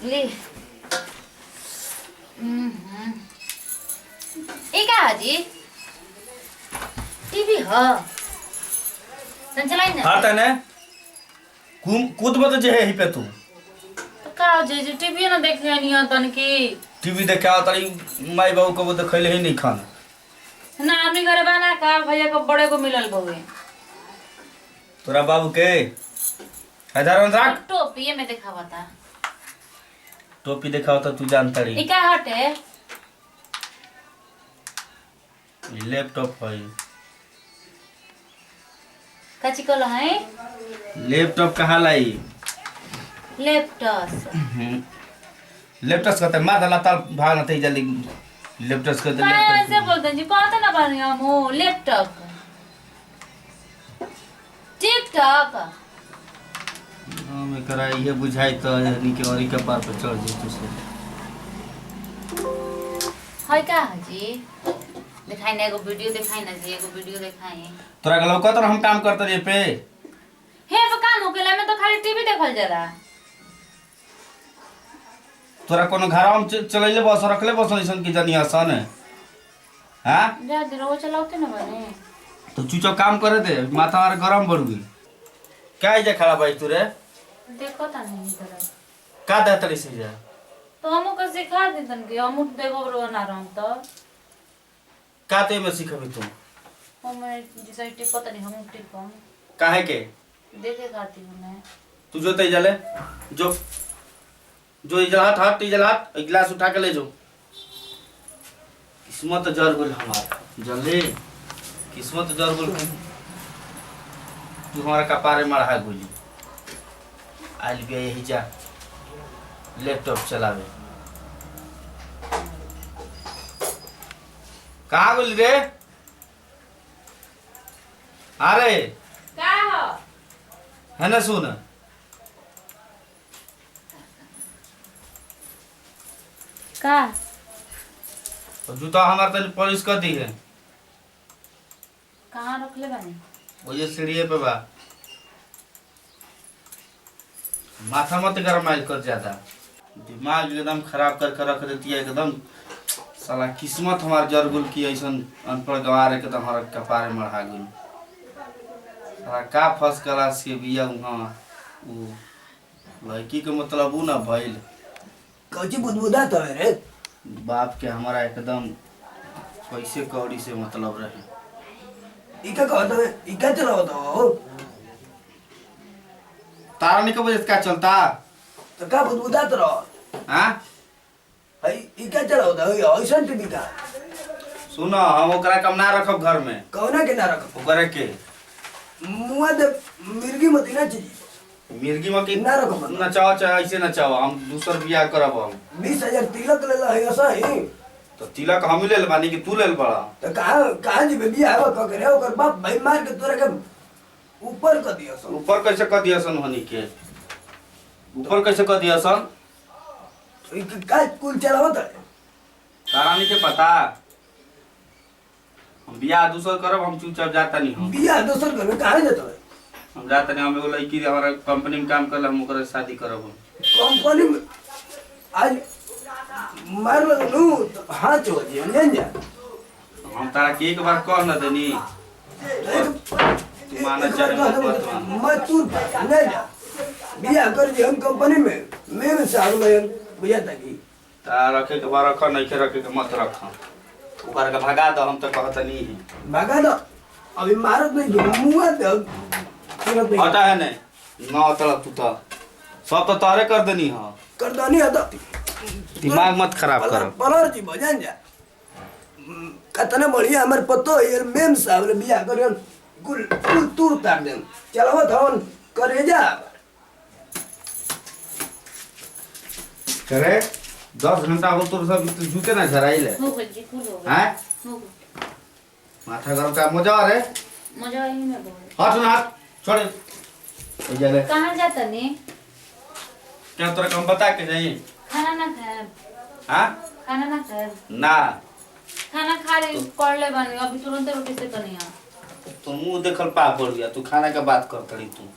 ले ए का हाजी टीवी ह संचलाई न हाँ तने कूद मत जे है ही पे तू तो का जे टीवी न देखे नहीं तन की टीवी देखा तारी माई बाबू को वो देखले ही नहीं खाना ना आदमी घरे बना का भैया को बड़े को मिलल बहुए तोरा बाबू के हजारों राख टोपी में दिखावा था टोपी दिखाओ तो तू जानता रही ई का हटे लैपटॉप है कची कल है लैपटॉप कहाँ लाई लैपटॉप लैपटॉप कहते मार दला ताल भाग न थई जल्दी लैपटॉप कहते काय ऐसे लैपटॉप बोलते जी कहते ना बन हम हो लैपटॉप टिकटॉक मैं करा ये बुझाई तो यानी के और के पार पे चढ़ जे तू से है का जी दिखाई ना एगो वीडियो दिखाई ना जी एगो वीडियो दिखाई तोरा के लौका तो हम काम करते रे पे हे वो काम हो गेला में तो खाली टीवी देखल जरा तोरा कोनो घरवा में चलैले बस रखले बस ऐसन की जानी आसान है हां जा दे रो चलाओते ना बने तो चुचो काम करे दे माथा मार गरम बढ़ुई क्या है जे खड़ा भाई तू रे देखो ता नहीं जरा का दे तरी से जा तो हमो के सिखा देतन कि हमो देखो रो ना रहम तो का ते में सिखबी तू हमें जैसे टिप पता नहीं हम टिप हम काहे के देखे खाती हूं मैं तू जो तई जले जो इजलात हाथ इजलात एक गिलास उठा के ले जो किस्मत जर गुल हमार जल्दी किस्मत जर गुल तू हमारा कपारे मढ़ा गुली आइल भी यही जा लैपटॉप चलावे कहाँ गुल रे अरे का हो है ना सुन का तो जूता हमारे तले पॉलिश कर दी है कहां रख ले बानी वो ये सीढ़ी पे बा माथा मत गरमाइल कर ज्यादा दिमाग एकदम खराब करके रख देती है एकदम साला किस्मत हमार जरगुल की ऐसन अनपढ़ गवार एकदम हमारा कपारे मढ़ा गुल साला का फर्स्ट क्लास के बिया वहाँ वो लड़की के मतलब ऊ ना भइल कौची बुदबुदा तो है रे बाप के हमारा एकदम पैसे कौड़ी से मतलब रहे इका कहता है इका चलावता हो तारा नहीं वजह से क्या चलता तो का बुदबुदा तो रहो हाँ है इका चलावता है ऐसा टीवी का सुनो हम ओकरा कम ना रखब घर में कौना के ना रखो ओकरे के मुआ दे मिर्गी मत ना चाहिए मिर्गी मकी ना रखो मत। नचाओ चाहे ऐसे नचाओ हम दूसर बियाह करब हम 20,000 तिलक ले ला है ऐसा ही तो तिलक हम ले बानी कि तू ले बड़ा तो कहाँ जी बिया है का करे ओकर बाप भाई मार के तोरा के ऊपर कर दिया सब ऊपर कैसे कर दिया सन हनी के ऊपर कैसे कर दिया सन का कुल चलावता है तारा नहीं के पता हम बियाह दूसर करब हम चुपचाप जाता नहीं हम बिया दोसर घर में कहाँ जाता है हम जाता नहीं हम एगो लड़की हमारा कंपनी में काम करला हम ओकरा से शादी करब हम कंपनी में आज मार लो तो हाथ हो जी जान जा हम तारा के एक बार कह न देनी तू माना चाहे मत मान मैं तू नहीं जा बिया कर दी हम कंपनी में मैं साल में बुझा तकी तारा रखे के बार रख नहीं के रखे के मत रख ऊपर का भगा दो हम तो कहता नहीं है भागा दो अभी मारत नहीं जो मुआ दे तुरंत नहीं हटा है नहीं ना तड़ा तू तो सब तो तारे कर देनी हां कर दो नहीं आता दिमाग मत खराब करो पलर जी भजन जा कतने बढ़िया हमारे पतो है यार मेम साहब ने बिया कर कुल कुल तूर तार दे चलावा थवन करे जा करे 10 घंटा हो तो सब झूठे ना झराई ले हो गई जी कुल हो गई हैं हो गई माथा गरम का मजा आ रे मजा ही में बोल हट ना हट छोड़ ए जले कहां जाता ने क्या तोरा हम बता के जाई खाना ना खाए हां खाना ना खाए ना खाना खा ले कर ले बनी अभी तुरंत रोटी से कनिया तो मुंह देखल पाप पड़ गया तू खाना का बात कर तड़ी तू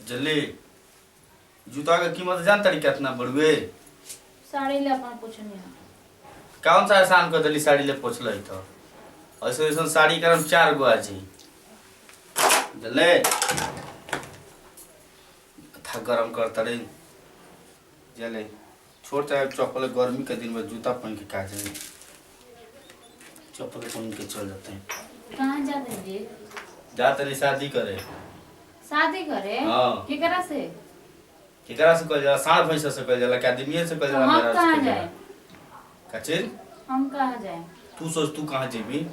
जल्दी जूता के कीमत जान तरी कितना बढ़ुए? साड़ी ले अपन पूछनी है। कौन सा एहसान कर दिली साड़ी ले पोछल तो ऐसे ऐसा साड़ी कर 4 गो आज जले था गरम करता रे जले छोड़ चाहे चप्पल गर्मी के दिन में जूता पहन के का जाए चप्पल पहन के चल जाते हैं। कहाँ जाते हैं जी? जाते नहीं शादी करे। शादी करे? हाँ। केकरा से? केकरा से कल जाला? साढ़ भैंसा से कल जाला, आदमी से कल जाला, हम मेरा कहाँ से जाए? कचेर हम कहाँ जाए? तू सोच तू कहाँ जेबी?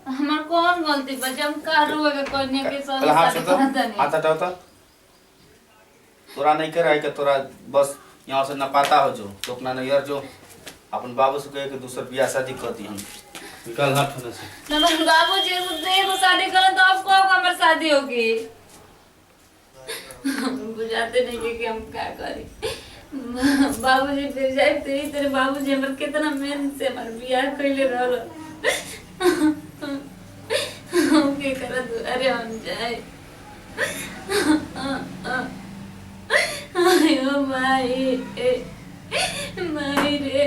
हमार कौन गलती बचे? हम कारू के कन्या के साथ पहले हाथ शादी से करता नहीं। हाथ हटाओ तो तोरा नहीं करे के तोरा बस यहाँ से नपाता हो जो तो अपना नैयर जो अपन बाबू से कहे कि दूसर बियाह शादी कर दी हम निकल हाथ होने से। ना बाबू जी को शादी करें तो अब कब हमारी शादी होगी? बुझाते नहीं कि हम क्या करें। बाबूजी फिर जाए तेरे बाबूजी हमारे कितना मेहनत से हमारे बियाह कैले रहल। हम के करत अरे हम जाए। आयो माई माई रे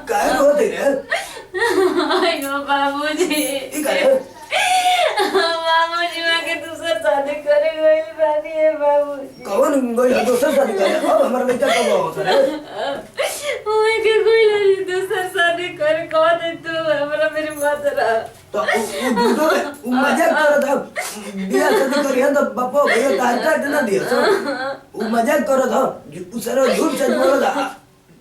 काय होते रे? आयो बाबूजी ठीक है बाबूजी मैं के दूसरा शादी करे गइल बानी है बाबूजी। कौन गइल दोसर शादी करे? अब हमर लइका कब होत रे? ओए के गइल दूसरा शादी करे कह दे तू हमरा मेरी बात रहा। तो उ दूधो उ मजाक करत ह बियाह शादी करियन तो बापो भैया तार काट ना दियो सो उ मजाक करत ह उ सारा झूठ सच बोलत ह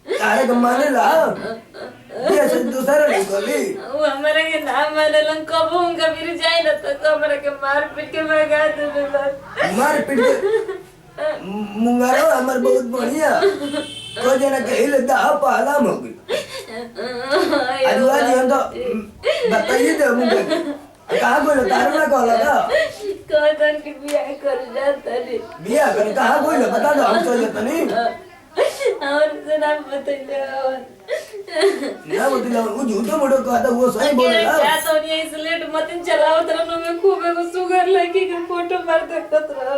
तारे के माने ला बियाह शादी दूसरा नहीं करी वो हमारे के नाम मानलन कब उनका फिर जाए ना तो हमरा के मार पीट के भगा देलन। मार पीट के मुंगारो हमर बहुत बढ़िया को जना कहिले दा पाला हो गई आज हम तो बताइए दे मुंगा कहां बोले तार ना कहला था कहतन के बियाह कर जाता रे बियाह कर कहां बोले बता दो हम चल जाता नहीं और से नाम बतैले ना बतला वो झूठो मोटो कहता वो सही बोलेला क्या तो नहीं इसलेट मतिन चलाओ तरफ में खूब एगो सुगर लड़की के फोटो मार देखत रह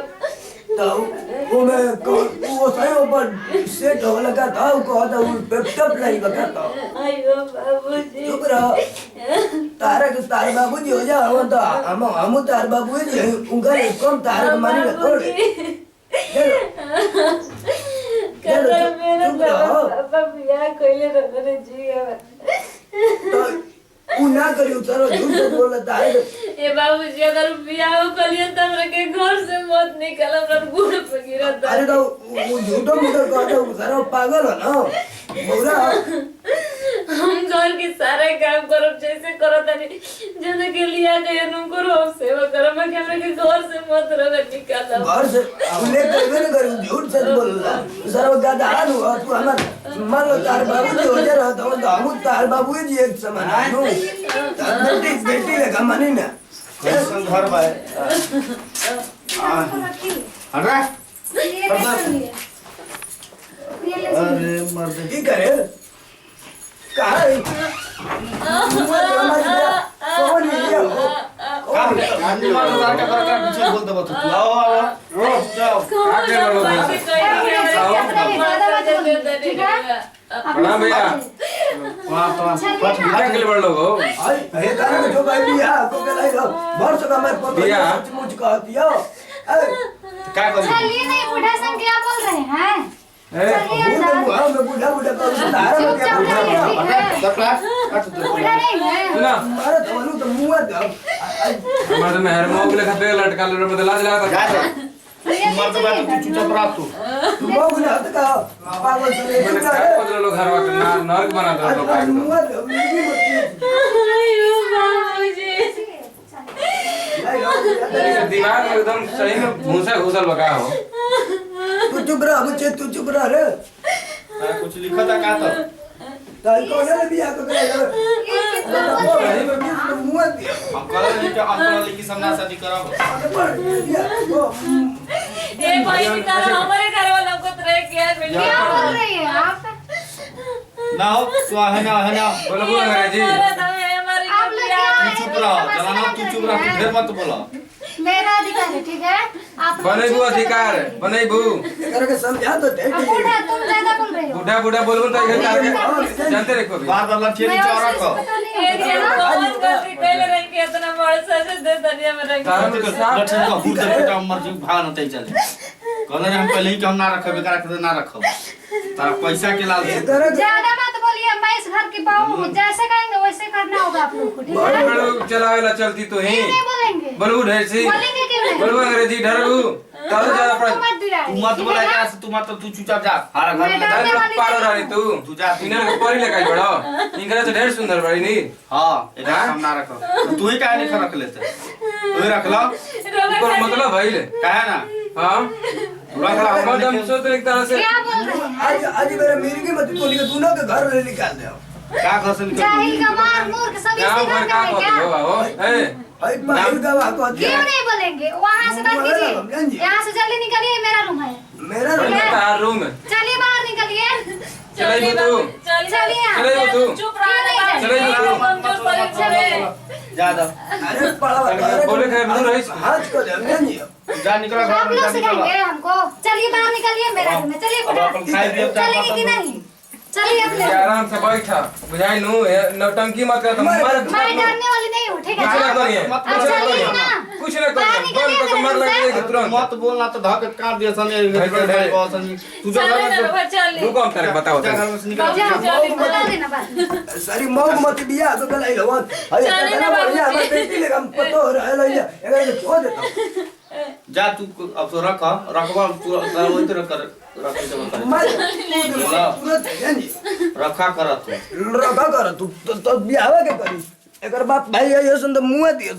तो वो मैं वो सही ऊपर सेट हो लगा था वो कहता वो पेपटप नहीं बता आयो बाबूजी चुप रहो तारा के तार बाबूजी हो जा हम तार बाबूजी उनका कम तार मानी थोड़े कदर मेरे बाबा बियाह कइले रहने जी तो उ ना करी उतारो झूठ बोल तारे ए बाबूजी अगर बियाह कलियन त हमरा के घर से मत निकल हमरा गुड़ पे गिरत। अरे तो वो झूठो मोटो कहता सारा पागल है ना बोरा हम घर के सारे काम करब जैसे करत नहीं जने के लिया गए उनको रोज सेवा करब मैं हमरा के घर से मत रह निकाल घर से ले करबे न करू झूठ सच बोलला सारा गादा आनु तू हमर मान लो तार बाबूजी हो जा रहा तो हम तार बाबूजी एक समान आनु बेटी बेटी ले कमानी ना कैसन घर बा हटा अरे मर्द की करे कहां है कौन है ये काम आदमी मार का पीछे बोल दबो तू आओ आओ जाओ आगे बढ़ो प्रणाम भैया वहां तो आगे के लिए बढ़ लोगो आई हे तारा के जो भाई बिया को के लाई लो वर्ष का मैं बिया? सचमुच कह दिया क्या करूं चलिए नहीं बूढ़ा संग क्या बोल रहे हैं? चलिए मैं बूढ़ा बूढ़ा कर तारा में क्या चुपचाप बूढ़ा रहिए। बूढ़ा नहीं है। सुना अरे तोनु तो मुंह दे हमारे मेहर मोग ले खपे लटका ले बदला दिला जा जा मर्द बा तू चुपचाप रह तू मोग ने हाथ का पागल से मैंने क्या बदल लो घर वाला नरक बना दो लोग का एकदम मुंह दे आयो बाबूजी दिमाग में एकदम सही में भूसा घुसल बका हो तू चुप रह मुझे तू चुप रह रे कुछ लिखा था का तो ताई को ने बिया को मुंह दे हम कल नहीं कि अंकल की सामने शादी कराओ ए भाई निकाल हमारे घर वालों को तरह क्या क्या बोल रही है आप? ना हो तू है ना बोलो बोलो मेरा जी आप लोग क्या तू चुप रह जनाना तू चुप रह तू ढेर मत बोला मेरा अधिकार है ठीक है आप लोग बनेबू चुप से अधिकार बताइए। बनेबू एकरा के समझा तो दे अब बूढ़ा तुम ज्यादा बोल रहे हो बूढ़ा बूढ़ा बोलबो तो इधर जाके जानते रखो भी बार बार लठिया मैं नीचे उससे रखो पता नहीं एक है जन ना? कौन गलती कैले रही कि इतना बड़ सजे दे दरिया में रख तारा में साफ लठिया का हुर दे बेटा मर जी भाग न तई चले कहले हम पहले ही कि हम ना रखब एकरा के ना रखब तारा पैसा के लाल एकरा के ज्यादा मत बोलिए मैं इस घर की बहू हूँ जैसे कहेंगे वैसे करना होगा आप लोग को ठीक है बड़ू चलावेला चलती तो ही नहीं बोलेंगे बोलबू ढेर सी बोलेंगे क्यों नहीं बोलबू अंग्रेजी ढरबू तारो ज्यादा तो पड़ मत दिलाए, तू मत ठीक बोला है ना? एकरा से तू चुपचाप जा हारा घर में मैडम, जा। तारे लोग पारो रानी तू जा तू इन्हें को परी लेकाई बड़ो इनकरा तो ढेर सुंदर बड़ी नी हां एकरा हम ना रखब तू ही काहे नहीं रख लेते तू ही रख लो ऊपर मतलब भइले काहे ना हां रख लो मतलब सोच एक तरह से क्या बोल रहे हैं आज मेरा मिर्गी मत बोली के दोनों के घर ले निकाल दे का घसन के जाहिल गवार मूर्ख सब गांव इसी भर घर का का है कहते क्या हो बाबू ए भाई बाहर का वाह को क्यों नहीं बोलेंगे वहाँ से बात कीजिए गंजी। यहाँ से जल्दी निकलिए मेरा रूम है मेरा बड़ी क्या? तार रूम है चलिए बाहर निकलिए चले तू चलिए यहाँ। चले तू चुप रहा चले तू कमजोर शरीर चले जा जा अरे पड़ा बोले खैर दूर रही हाथ को दे गंजी जा निकल घर आप में जा लोग निकल सिखाएंगे हमको चलिए बाहर निकलिए मेरा रूम है चलिए अब बेटा अपन खाई पिए जा चलेंगे कि नहीं चलिए अपने आराम से बैठा बुझाई नू नौटंकी मत कर तुम मर मैं डरने वाली नहीं हूँ ठीक है कुछ ना करिए अब चलिए ना कुछ ना बाहर करिए बंद निकलिए कर मर मेरे लगे रूम तुरंत मत बोलना तो धक काट दिया सने तू जा चले ना घर बाबा चले रुको हम तेरे बताओ जा घर में से निकल से चलिए, चलिए, बता देना बात सारी मौज मत दिया तो कल आई लवन अरे चले ना ना बाबू बढ़िया जी। मैं बेटी ले हम पतो हो रहा है ले अगर ये छोड़ देता जा तू अब तो रखवा तू वही तरह कर रख दे बता मैं पूरा गंजी रखा कर तू रखा कर तू तो ब्याह के करी एकर बाप भाई ये सुन तो मुंह दियो